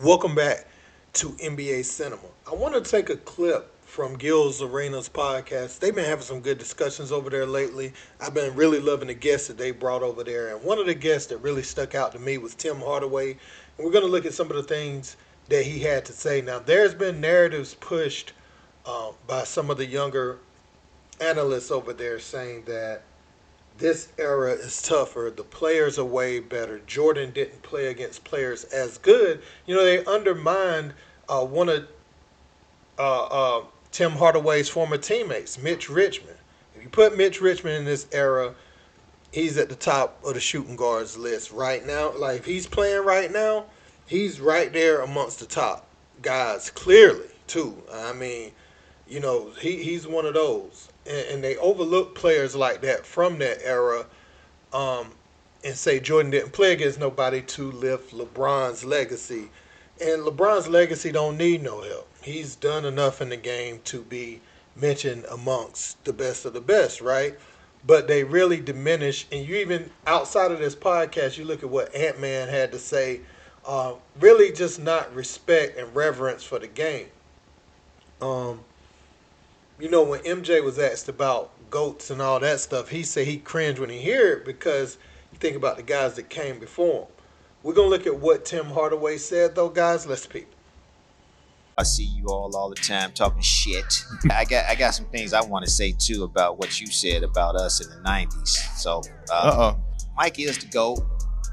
Welcome back to NBA Cinema. I want to take a clip from Gils Arena's podcast. They've been having some good discussions over there lately. I've been really loving the guests that they brought over there. And one of the guests that really stuck out to me was Tim Hardaway. And we're going to look at some of the things that he had to say. Now, there's been narratives pushed by some of the younger analysts over there saying that this era is tougher. The players are way better. Jordan didn't play against players as good. You know, they undermined one of Tim Hardaway's former teammates, Mitch Richmond. If you put Mitch Richmond in this era, he's at the top of the shooting guards list right now. Like, if he's playing right now, he's right there amongst the top guys, clearly, too. I mean, you know, he's one of those. And they overlook players like that from that era and say Jordan didn't play against nobody to lift LeBron's legacy. And LeBron's legacy don't need no help. He's done enough in the game to be mentioned amongst the best of the best, right? But they really diminish. And you even, outside of this podcast, you look at what Ant-Man had to say, really just not respect and reverence for the game. You know, when MJ was asked about GOATs and all that stuff, he said he cringed when he heard it because you think about the guys that came before him. We're going to look at what Tim Hardaway said, though, guys. Let's peep. I see you all the time talking shit. I got some things I want to say, too, about what you said about us in the 90s. So, Mike is the GOAT.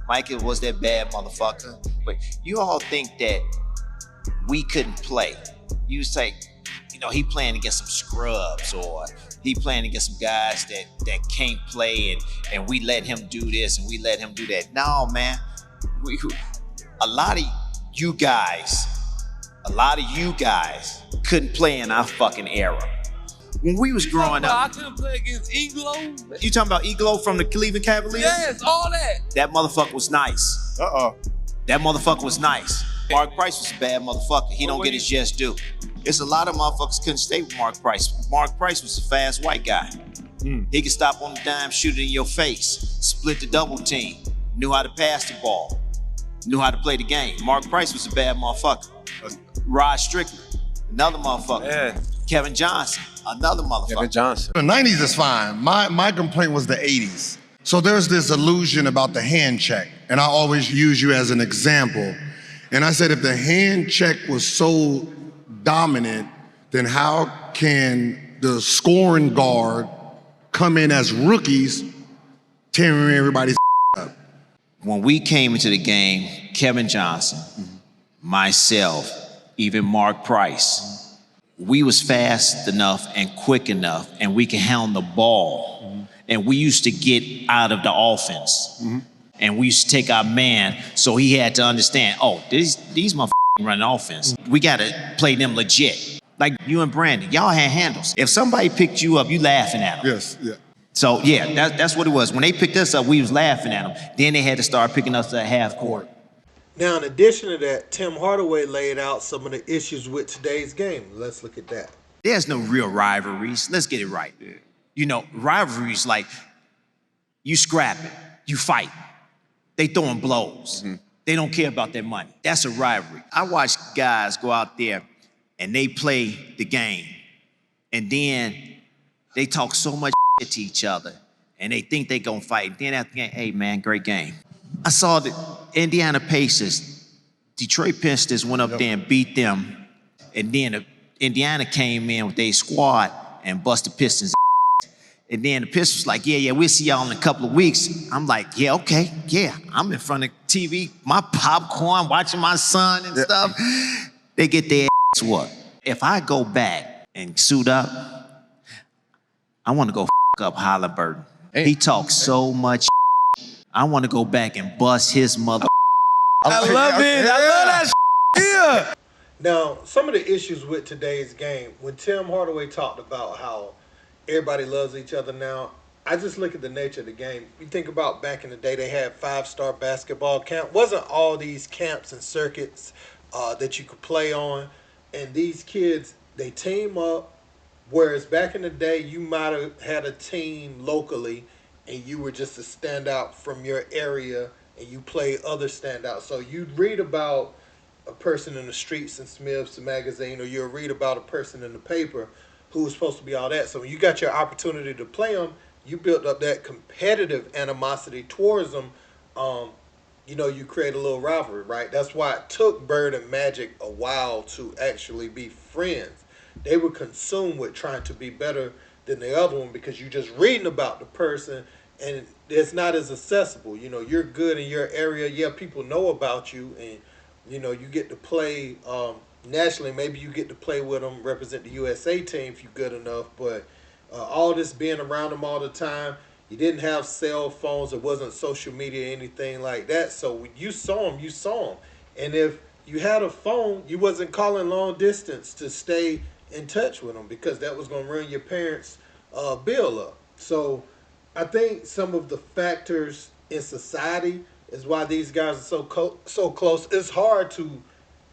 Mike was that bad motherfucker. But you all think that we couldn't play. You say, you know, he playing against some scrubs, or he playing against some guys that can't play, and we let him do this and we let him do that. No, man. A lot of you guys couldn't play in our fucking era. When we was growing up, I couldn't play against Iglo. You talking about Iglo from the Cleveland Cavaliers? Yes, all that. That motherfucker was nice. That motherfucker was nice. Mark Price was a bad motherfucker. He don't get his just due. It's a lot of motherfuckers couldn't stay with Mark Price. Mark Price was a fast white guy. He could stop on the dime, shoot it in your face, split the double team, knew how to pass the ball, knew how to play the game. Mark Price was a bad motherfucker. Rod Strickland, another motherfucker. Yeah. Kevin Johnson, another motherfucker. Kevin Johnson. The 90s is fine. My complaint was the 80s. So there's this illusion about the hand check, and I always use you as an example. And I said, if the hand check was so dominant, then how can the scoring guard come in as rookies, tearing everybody's up? When we came into the game, Kevin Johnson, myself, even Mark Price, we was fast enough and quick enough, and we could handle the ball. And we used to get out of the offense. And we used to take our man, so he had to understand, oh, these motherfuckers running offense. We gotta play them legit. Like you and Brandon, y'all had handles. If somebody picked you up, you laughing at them. Yes, yeah. So yeah, that's what it was. When they picked us up, we was laughing at them. Then they had to start picking us at half court. Now, in addition to that, Tim Hardaway laid out some of the issues with today's game. Let's look at that. There's no real rivalries. Let's get it right. You know, rivalries like you scrapping, you fight. They throwing blows. They don't care about their money. That's a rivalry. I watch guys go out there and they play the game, and then they talk so much shit to each other, and they think they gonna fight. Then after the game, hey man, great game. I saw the Indiana Pacers, Detroit Pistons went up there and beat them, and then Indiana came in with their squad and busted Pistons. And then the Pistons was like, yeah, we'll see y'all in a couple of weeks. I'm like, yeah, okay, yeah. I'm in front of TV, my popcorn, watching my son and stuff. They get their ass whooped. If I go back and suit up, I want to go up Haliburton. He talks so much. I want to go back and bust his mother. I love it. I love that. Yeah. Now, some of the issues with today's game, when Tim Hardaway talked about how everybody loves each other now, I just look at the nature of the game. You think about back in the day, they had 5-star basketball camp. Wasn't all these camps and circuits that you could play on. And these kids, they team up, whereas back in the day, you might have had a team locally and you were just a standout from your area and you play other standouts. So you'd read about a person in the streets in Smith's magazine, or you'll read about a person in the paper who was supposed to be all that. So when you got your opportunity to play them, you built up that competitive animosity towards them. You create a little rivalry, right? That's why it took Bird and Magic a while to actually be friends. They were consumed with trying to be better than the other one because you're just reading about the person and it's not as accessible. You're good in your area. Yeah, people know about you, and you get to play nationally. Maybe you get to play with them, represent the USA team if you're good enough. But all this being around them all the time, you didn't have cell phones. It wasn't social media or anything like that. So when you saw them, you saw them. And if you had a phone, you wasn't calling long distance to stay in touch with them because that was going to run your parents' bill up. So I think some of the factors in society is why these guys are so close. It's hard to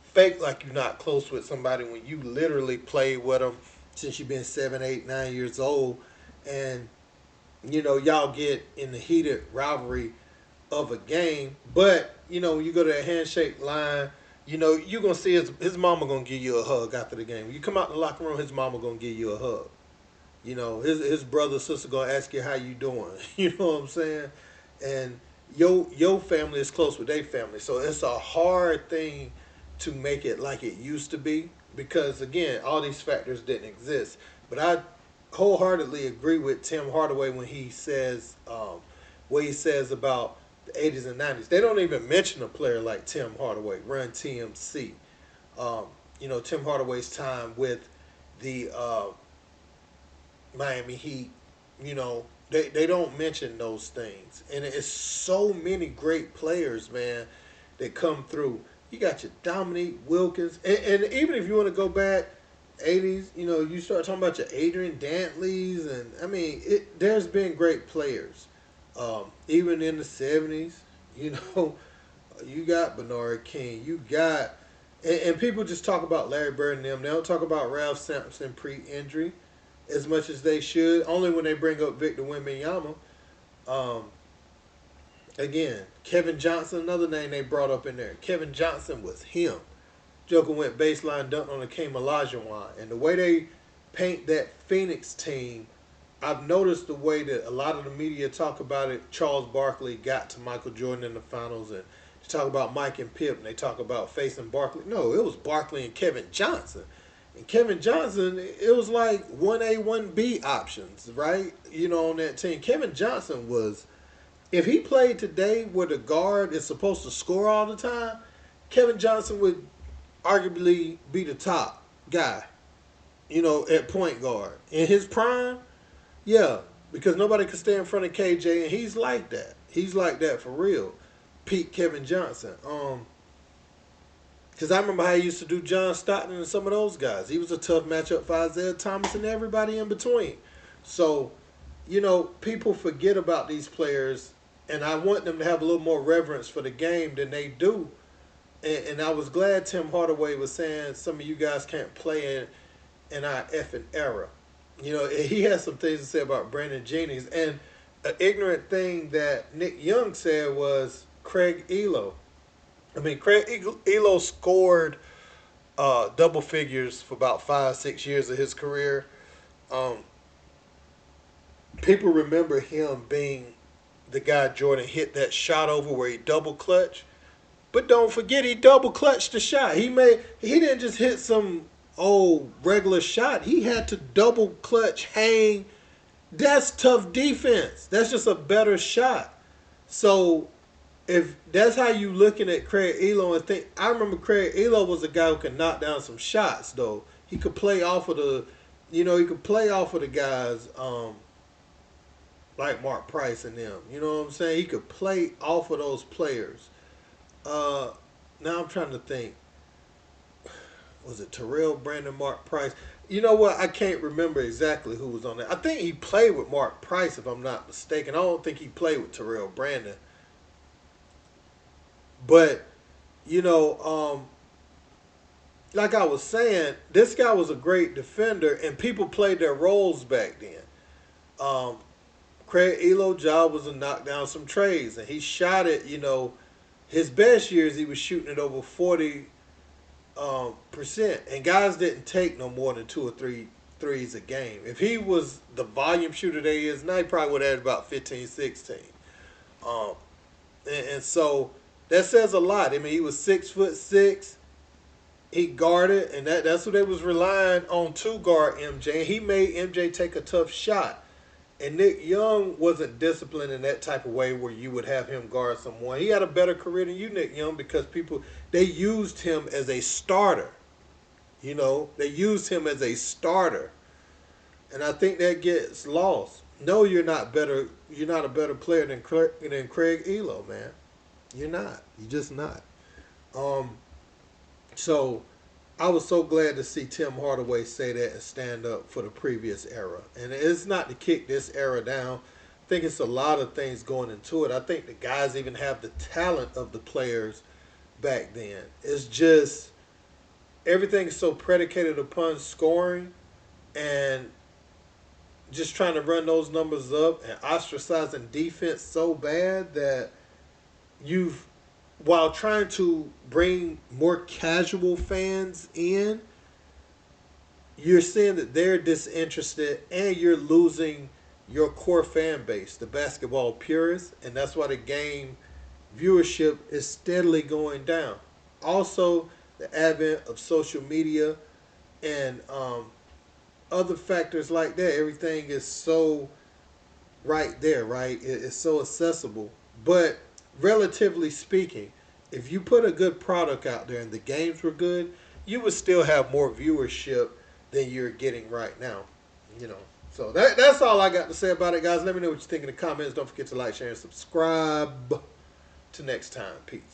fake like you're not close with somebody when you literally played with them since you've been 7, 8, 9 years old, and y'all get in the heated rivalry of a game. But when you go to that handshake line, you're gonna see his mama gonna give you a hug after the game. When you come out the locker room, his mama gonna give you a hug. His brother, sister gonna ask you how you doing. You know what I'm saying? And your family is close with their family, so it's a hard thing to make it like it used to be because again, all these factors didn't exist. But I wholeheartedly agree with Tim Hardaway when he says what he says about the 80s and 90s. They don't even mention a player like Tim Hardaway, Run TMC. Tim Hardaway's time with the Miami Heat, they don't mention those things. And it's so many great players, man, that come through. You got your Dominique Wilkins. And even if you want to go back, 80s, you start talking about your Adrian Dantleys. And, I mean, there's been great players. Even in the 70s, you got Bernard King. You got, and people just talk about Larry Bird and them. They don't talk about Ralph Sampson pre-injury as much as they should, only when they bring up Victor Wembanyama. Again, Kevin Johnson, another name they brought up in there. Kevin Johnson was him. Joker went baseline, dunked on the Hakeem Olajuwon. And the way they paint that Phoenix team, I've noticed the way that a lot of the media talk about it. Charles Barkley got to Michael Jordan in the finals, and they talk about Mike and Pip, and they talk about facing Barkley. No, it was Barkley and Kevin Johnson. And Kevin Johnson, it was like 1A, 1B options, right? On that team. Kevin Johnson was, if he played today where the guard is supposed to score all the time, Kevin Johnson would arguably be the top guy, at point guard. In his prime, yeah, because nobody could stay in front of KJ, and he's like that. He's like that for real. Peak Kevin Johnson. Because I remember how he used to do John Stockton and some of those guys. He was a tough matchup for Isaiah Thomas and everybody in between. So, people forget about these players, and I want them to have a little more reverence for the game than they do. And I was glad Tim Hardaway was saying some of you guys can't play in our effing era. He has some things to say about Brandon Jennings. And an ignorant thing that Nick Young said was Craig Elo. Craig Elo scored double figures for about 5-6 years of his career. People remember him being the guy Jordan hit that shot over where he double clutched. But don't forget, he double clutched the shot. He didn't just hit some old regular shot. He had to double clutch, hang. That's tough defense. That's just a better shot. So if that's how you looking at Craig Elo and think, I remember Craig Elo was a guy who could knock down some shots though. He could play off of the guys like Mark Price and them. You know what I'm saying? He could play off of those players. Now I'm trying to think. Was it Terrell Brandon, Mark Price? You know what? I can't remember exactly who was on that. I think he played with Mark Price, if I'm not mistaken. I don't think he played with Terrell Brandon. But, like I was saying, this guy was a great defender, and people played their roles back then. Craig Elo's job was to knock down some treys, and he shot it, his best years he was shooting it over 40 percent, and guys didn't take no more than 2 or 3 threes a game. If he was the volume shooter that he is now, he probably would have had about 15, 16. Um, and so that says a lot. I mean, he was 6'6". He guarded, and that's what they was relying on to guard MJ. And he made MJ take a tough shot. And Nick Young wasn't disciplined in that type of way where you would have him guard someone. He had a better career than you, Nick Young, because they used him as a starter. You know, they used him as a starter. And I think that gets lost. No, you're not better. You're not a better player than Craig Elo, man. You're not. You're just not. So I was so glad to see Tim Hardaway say that and stand up for the previous era. And it's not to kick this era down. I think it's a lot of things going into it. I think the guys even have the talent of the players back then. It's just everything's so predicated upon scoring and just trying to run those numbers up and ostracizing defense so bad that while trying to bring more casual fans in, you're seeing that they're disinterested and you're losing your core fan base, the basketball purists, and that's why the game viewership is steadily going down. Also, the advent of social media and other factors like that. Everything is so right there, right? It's so accessible. But relatively speaking, if you put a good product out there and the games were good, you would still have more viewership than you're getting right now. You know. So that's all I got to say about it, guys. Let me know what you think in the comments. Don't forget to like, share, and subscribe. Till next time. Peace.